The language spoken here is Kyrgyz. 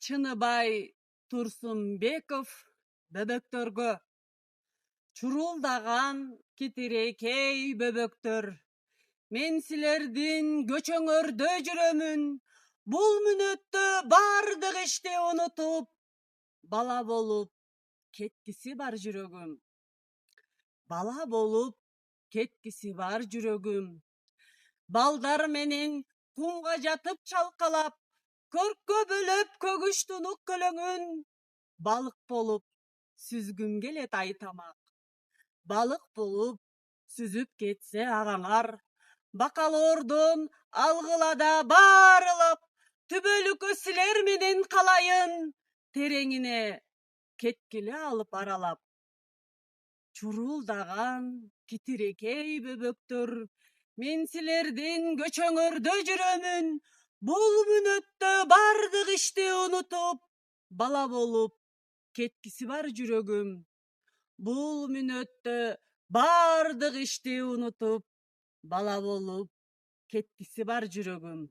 Чыныбай Турсунбеков бөбөктөргө. Чурулдаган китирекей бөбөктөр. Мен силердин көчөңөрдө жүрөмүн. Бул мүнөттө бардык ишти унутуп, бала болуп кеткиси бар жүрөгүм. Бала болуп кеткиси бар жүрөгүм. Балдар менен кумга жатып чалкалап, көрккө бөлөп көгүш тунук көлөңүн. Балык болуп сүзгүм келет ай тамак. Балык болуп сүзүп кетсе агаңар, бакалоордон алгылада баарылап, түбөлүккө силер менен калайын, тереңине кеткиле алып аралап. Чурулдаган китирекей бөбөктөр, мен силердин көчөңөрдө жүрөмүн. Бул мүнөттө бардык ишти унутуп, бала болуп кеткиси бар жүрөгүм. Бул мүнөттө бардык ишти унутуп, бала болуп кеткиси бар жүрөгүм.